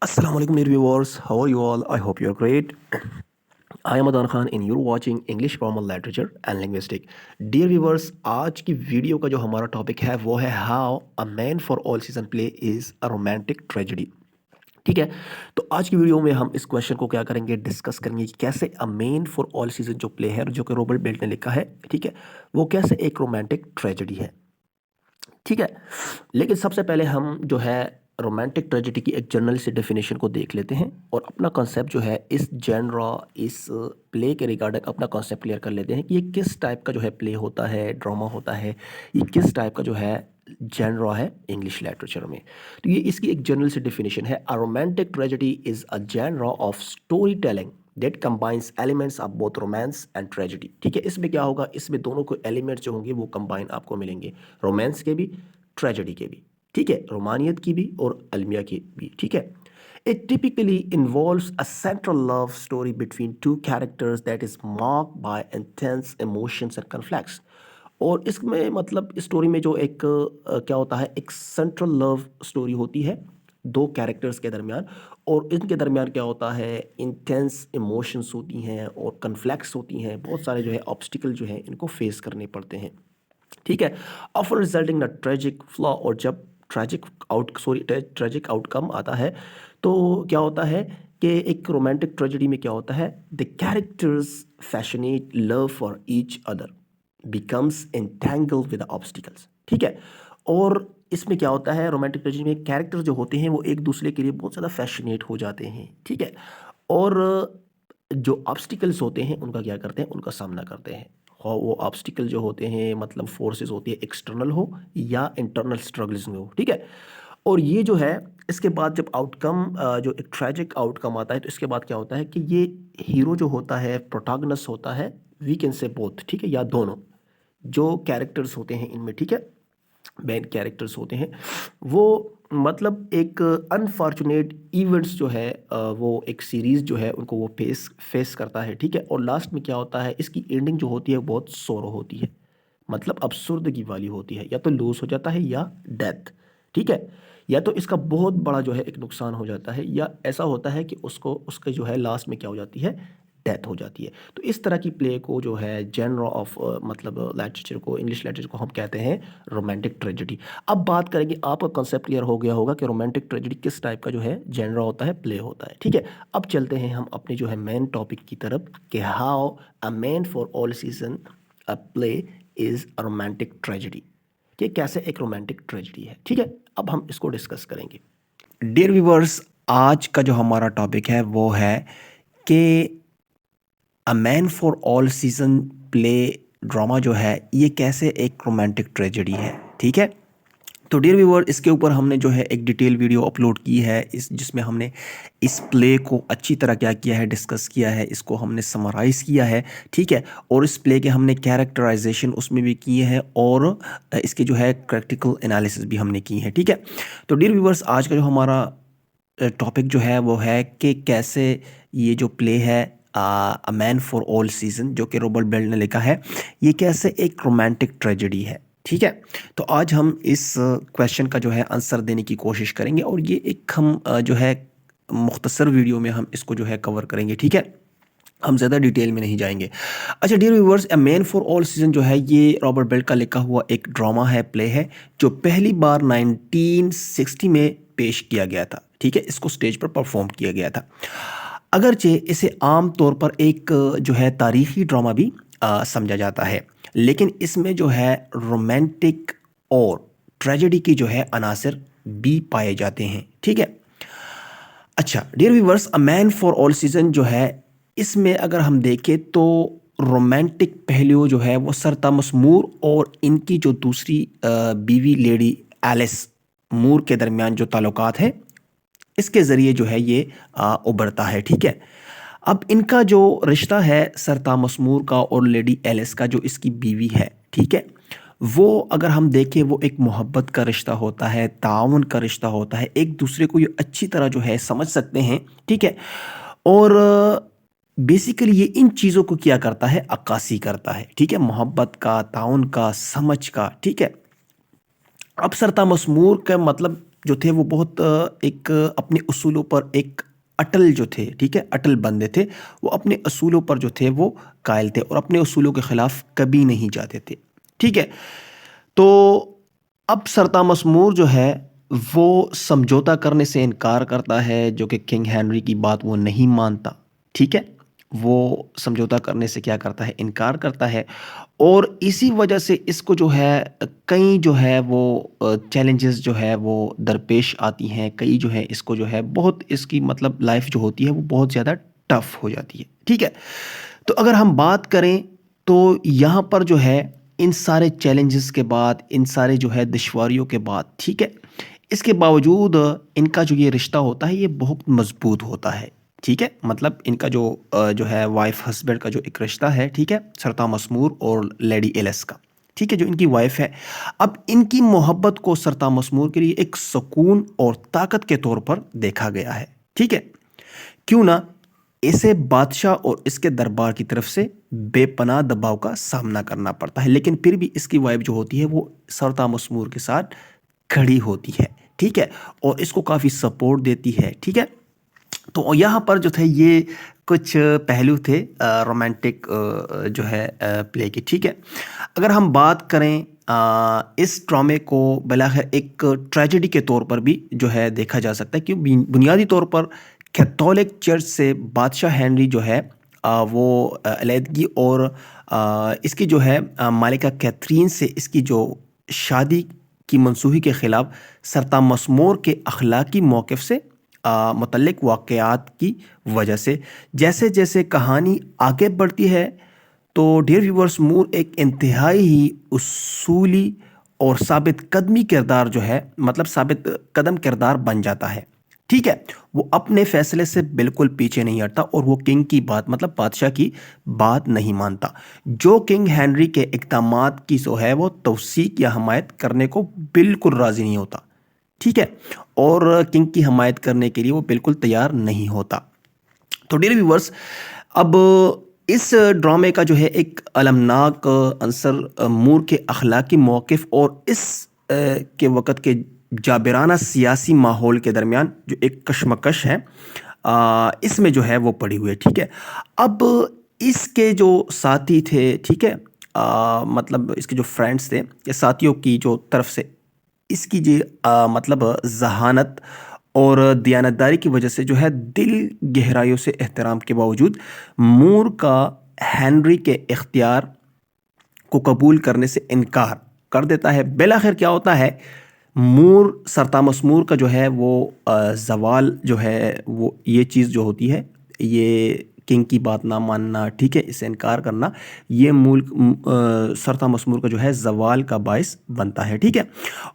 Assalamu alaikum dear viewers. How are you all? I hope you're great. I am Adan Khan and you're watching English Formal Literature and Linguistic. Dear viewers, आज की video का जो हमारा topic है वो है how a man for all season play is a romantic tragedy. ठीक है, तो आज की वीडियो में हम इस क्वेश्चन को क्या करेंगे, डिस्कस करेंगे कि कैसे अ मैन फॉर ऑल सीजन जो प्ले है जो कि रॉबर्ट बेल्ट ने लिखा है, ठीक है, वो कैसे एक रोमांटिक ट्रेजेडी है। ठीक है, लेकिन सबसे पहले हम जो है रोमांटिक ट्रेजेडी की एक जनरल सी डेफिनेशन को देख लेते हैं और अपना कॉन्सेप्ट जो है इस जेनरा इस प्ले के रिगार्डिंग अपना कॉन्सेप्ट क्लियर कर लेते हैं कि ये किस टाइप का जो है प्ले होता है, ड्रामा होता है, ये किस टाइप का जो है जेनरा है इंग्लिश लिटरेचर में। तो ये इसकी एक जनरल सी डेफिनेशन है, a romantic tragedy is a genre of storytelling that combines elements of both romance and tragedy. ठीक है, इसमें क्या होगा, इसमें दोनों को एलिमेंट्स जो होंगे वो कंबाइन आपको मिलेंगे, रोमांस के भी ट्रेजेडी के भी। ठीक है, रोमानियत की भी और अलमिया की भी। ठीक है, it typically involves a central love story between two characters that is marked by intense emotions and conflicts. और इसमें मतलब स्टोरी में जो एक क्या होता है, एक सेंट्रल लव स्टोरी होती है दो कैरेक्टर्स के दरमियान, और इनके दरमियान क्या होता है, इंटेंस इमोशंस होती हैं और कन्फ्लिक्ट्स होती हैं, बहुत सारे जो है ऑब्स्टिकल जो है इनको फेस करने पड़ते हैं। ठीक है, offer resulting in tragic flaw, और जब ट्रेजिक आउटकम आता है तो क्या होता है कि एक रोमांटिक ट्रेजेडी में क्या होता है, the characters passionate love for each other becomes entangled with obstacles. ठीक है, और इसमें क्या होता है, रोमांटिक ट्रेजेडी में कैरेक्टर जो होते हैं वो एक दूसरे के लिए बहुत ज़्यादा फैशनेट हो जाते हैं। ठीक है, और जो ऑब्स्टिकल्स होते हैं उनका क्या करते हैं, उनका सामना करते हैं। और वो ऑब्स्टिकल जो होते हैं मतलब फोर्सेस होती है, एक्सटर्नल हो या इंटरनल स्ट्रगल्स में हो। ठीक है, और ये जो है इसके बाद जब आउटकम जो एक ट्रेजिक आउटकम आता है तो इसके बाद क्या होता है कि ये हीरो जो होता है, प्रोटैगनिस्ट होता है, वी कैन से बोथ, ठीक है, या दोनों जो कैरेक्टर्स होते हैं इनमें, ठीक है, मेन कैरेक्टर्स होते हैं, वो मतलब एक अनफॉर्चुनेट इवेंट्स जो है वो एक सीरीज़ जो है उनको वो फेस करता है। ठीक है, और लास्ट में क्या होता है, इसकी एंडिंग जो होती है वो बहुत सोरो होती है, मतलब अब्सुर्दगी वाली होती है, या तो लॉस हो जाता है या डेथ। ठीक है, या तो इसका बहुत बड़ा जो है एक नुकसान हो जाता है, या ऐसा होता है कि उसको उसके जो है लास्ट में क्या हो जाती है, डेथ हो जाती है। तो इस तरह की प्ले को जो है जेनर ऑफ मतलब लिटरेचर को, इंग्लिश लिटरेचर को हम कहते हैं रोमांटिक ट्रेजेडी। अब बात करेंगे, आपका कॉन्सेप्ट क्लियर हो गया होगा कि रोमांटिक ट्रेजेडी किस टाइप का जो है जेनर होता है, प्ले होता है। ठीक है, अब चलते हैं हम अपने जो है मेन टॉपिक की तरफ कि how a man for all season a play is a romantic tragedy, कि कैसे एक रोमांटिक ट्रेजेडी है। ठीक है, अब हम इसको डिस्कस करेंगे। डियर व्यूअर्स, आज का जो हमारा टॉपिक है वो है कि अ man for all season play drama जो है ये कैसे एक रोमांटिक ट्रेजेडी है। ठीक है, तो डियर व्यूअर, इसके ऊपर हमने जो है एक डिटेल वीडियो अपलोड की है इस जिसमें हमने इस प्ले को अच्छी तरह क्या किया है, डिस्कस किया है, इसको हमने समराइज़ किया है। ठीक है, और इस प्ले के हमने कैरेक्टराइजेशन उसमें भी किए हैं और इसके जो है प्रैक्टिकल एनालिसिस भी हमने की है। ठीक है, तो डियर व्यूअर्स, आज का जो हमारा टॉपिक जो है वो है कि कैसे ये जो प्ले है अ मैन फॉर ऑल सीजन जो कि रॉबर्ट बेल्ट ने लिखा है, ये कैसे एक रोमांटिक ट्रेजेडी है। ठीक है, तो आज हम इस क्वेश्चन का जो है आंसर देने की कोशिश करेंगे और ये एक हम जो है मुख्तसर वीडियो में हम इसको जो है कवर करेंगे। ठीक है, हम ज़्यादा डिटेल में नहीं जाएंगे। अच्छा dear viewers, a man for all season जो है ये रॉबर्ट बेल्ट का लिखा हुआ एक ड्रामा है, प्ले है, जो पहली बार 1960 में पेश किया गया था। ठीक है, इसको स्टेज पर परफॉर्म किया गया था। अगरचे इसे आम तौर पर एक जो है तारीखी ड्रामा भी समझा जाता है, लेकिन इसमें जो है रोमांटिक और ट्रेजेडी की जो है अनासर भी पाए जाते हैं। ठीक है, अच्छा dear viewers, a man for all season जो है इसमें अगर हम देखें तो रोमांटिक पहलू जो है वो सर थॉमस मूर और इनकी जो दूसरी बीवी लेडी एलिस मूर के दरमियान जो ताल्लुकात है इसके ज़रिए जो है ये उभरता है। ठीक है, अब इनका जो रिश्ता है सर थॉमस मूर का और लेडी एलिस का जो इसकी बीवी है, ठीक है, वो अगर हम देखें वो एक मोहब्बत का रिश्ता होता है, ताउन का रिश्ता होता है, एक दूसरे को ये अच्छी तरह जो है समझ सकते हैं। ठीक है, और बेसिकली ये इन चीज़ों को क्या करता है, अक्कासी करता है। ठीक है, मोहब्बत का, ताउन का, समझ का। ठीक है, अब सर थॉमस मूर का मतलब जो थे वो बहुत एक अपने उसूलों पर एक अटल जो थे, ठीक है, अटल बंदे थे। वो अपने उसूलों पर जो थे वो कायल थे और अपने उसूलों के खिलाफ कभी नहीं जाते थे, ठीक है। तो अब सर थॉमस मूर जो है वो समझौता करने से इनकार करता है, जो कि किंग हेनरी की बात वो नहीं मानता, ठीक है। वो समझौता करने से क्या करता है, इनकार करता है। और इसी वजह से इसको जो है कई जो है वो चैलेंजेस जो है वो दरपेश आती हैं, कई जो है इसको जो है बहुत इसकी मतलब लाइफ जो होती है वो बहुत ज़्यादा टफ हो जाती है, ठीक है। तो अगर हम बात करें तो यहाँ पर जो है इन सारे चैलेंजेस के बाद, इन सारे जो है दुश्वारियों के बाद, ठीक है, इसके बावजूद इनका जो ये रिश्ता होता है ये बहुत मजबूत होता है, ठीक है। मतलब इनका जो है वाइफ हस्बैंड का जो एक रिश्ता है, ठीक है, सर थॉमस मूर और लेडी एलिस का, ठीक है, जो इनकी वाइफ है। अब इनकी मोहब्बत को सर थॉमस मूर के लिए एक सुकून और ताकत के तौर पर देखा गया है, ठीक है। क्यों ना इसे बादशाह और इसके दरबार की तरफ से बेपनाह दबाव का सामना करना पड़ता है, लेकिन फिर भी इसकी वाइफ जो होती है वो सर थॉमस मूर के साथ खड़ी होती है, ठीक है, और इसको काफ़ी सपोर्ट देती है, ठीक है। तो यहाँ पर जो थे ये कुछ पहलू थे रोमांटिक जो है प्ले की, ठीक है। अगर हम बात करें इस ड्रामे को बिलाखिर एक ट्रेजेडी के तौर पर भी जो है देखा जा सकता है, क्योंकि बुनियादी तौर पर कैथोलिक चर्च से बादशाह हेनरी जो है वो अलहदगी और इसकी जो है मालिका कैथरीन से इसकी जो शादी की मनसूही के ख़िलाफ़ सर थॉमस मूर के अखलाकी मौक़िफ़ से मुतल्लिक वाक़यात की वजह से जैसे जैसे कहानी आगे बढ़ती है तो डियर व्यूअर्स मूर एक इंतहाई ही उसूली और साबित कदमी किरदार जो है, मतलब साबित कदम किरदार बन जाता है, ठीक है। वो अपने फैसले से बिल्कुल पीछे नहीं हटता और वो किंग की बात मतलब बादशाह की बात नहीं मानता। जो किंग हेनरी के इक़दामात की जो है वो तौसीक या हमायत करने को बिल्कुल राज़ी नहीं होता, ठीक है, और किंग की हमायत करने के लिए वो बिल्कुल तैयार नहीं होता। तो डियर व्यूअर्स, अब इस ड्रामे का जो है एक अलमनाक अंसर मूर के अखलाकी मौक़िफ़ और इस के वक़्त के जाबिराना सियासी माहौल के दरमियान जो एक कशमकश है इसमें जो है वो पड़ी हुई है, ठीक है। अब इसके जो साथी थे, ठीक है, मतलब इसके जो फ्रेंड्स थे या साथियों की जो तरफ से इसकी जी मतलब ज़हानत और दयानतदारी की वजह से जो है दिल गहराइयों से एहतराम के बावजूद मूर का हेनरी के इख्तियार को कबूल करने से इनकार कर देता है। बिलाखिर क्या होता है, मूर सर थॉमस मूर का जो है वो ज़वाल जो है वो ये चीज़ जो होती है, ये किंग की बात ना मानना, ठीक है, इससे इनकार करना, ये सर थॉमस मूर का जो है ज़वाल का बायस बनता है, ठीक है।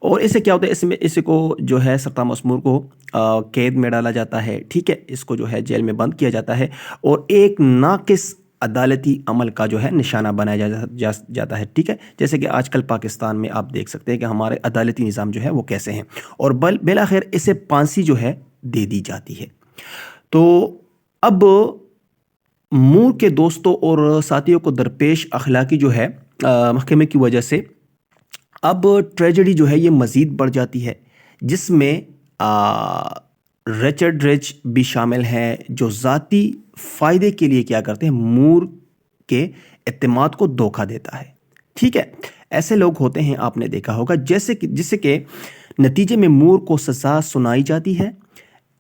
और इससे क्या होता है, इसमें इसको जो है सर थॉमस मूर को कैद में डाला जाता है, ठीक है, इसको जो है जेल में बंद किया जाता है और एक नाकिस अदालती अमल का जो है निशाना बनाया जाता है, ठीक है। जैसे कि आजकल पाकिस्तान में आप देख सकते हैं कि हमारे अदालती निज़ाम जो है वो कैसे हैं, और बिलाखिर इसे फांसी जो है दे दी जाती है। तो अब मूर के दोस्तों और साथियों को दरपेश अखलाकी जो है महकमे की वजह से अब ट्रेजेडी जो है ये मज़ीद बढ़ जाती है, जिसमें रिचर्ड रिच भी शामिल हैं, जो ज़ाती फ़ायदे के लिए क्या करते हैं, मूर के एतमाद को धोखा देता है, ठीक है। ऐसे लोग होते हैं, आपने देखा होगा, जैसे कि जिससे कि नतीजे में मूर को सज़ा सुनाई जाती है।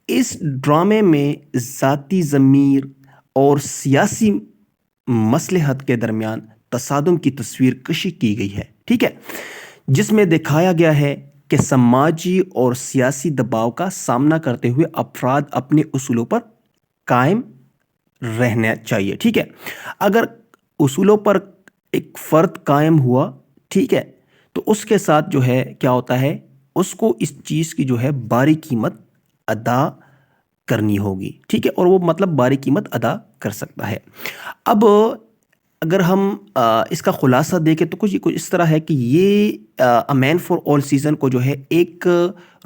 इस ड्रामे में ज़ाती ज़मीर और सियासी मसलहत के दरमियान तसादुम की तस्वीर कशी की गई है, ठीक है, जिसमें दिखाया गया है कि समाजी और सियासी दबाव का सामना करते हुए अफराद अपने उसूलों पर कायम रहना चाहिए, ठीक है। अगर उसूलों पर एक फ़र्द कायम हुआ, ठीक है, तो उसके साथ जो है क्या होता है, उसको इस चीज़ की जो है बारी कीमत अदा करनी होगी, ठीक है, और वो मतलब बारी कीमत अदा कर सकता है। अब अगर हम इसका खुलासा देखें तो कुछ इस तरह है कि ये अ मैन फॉर ऑल सीज़न को जो है एक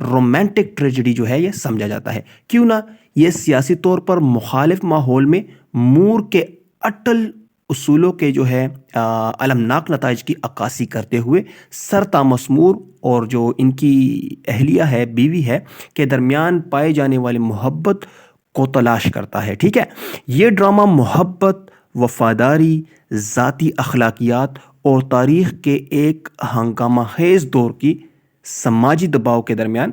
रोमांटिक ट्रेजेडी जो है ये समझा जाता है। क्यों ना, ये सियासी तौर पर मुखालिफ माहौल में मूर के अटल उसूलों के जो है अलमनाक नताइज की अक्कासी करते हुए सरता मसमूर और जो इनकी अहलिया है, बीवी है, के दरमियान पाए जाने वाली मोहब्बत को तलाश करता है। ठीक है, ये ड्रामा मोहब्बत, वफादारी, ज़ाती अखलाकियात और तारीख़ के एक हंगामा खेज़ दौर की समाजी दबाव के दरमियान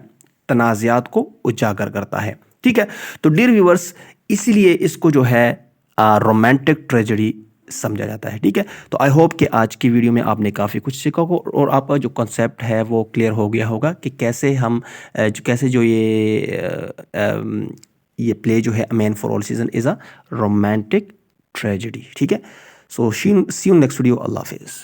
तनाज़ात को उजागर करता है। ठीक है, तो डियर व्यूअर्स, इसीलिए इसको जो है रोमांटिक ट्रेजेडी समझा जाता है। ठीक है, तो आई होप कि आज की वीडियो में आपने काफ़ी कुछ सीखा हो और आपका जो कॉन्सेप्ट है वो क्लियर हो गया होगा कि कैसे हम कैसे जो ये प्ले जो है man for all season is a romantic tragedy. ठीक है, सो सी यू नेक्स्ट वीडियो। अल्लाह हाफिज़।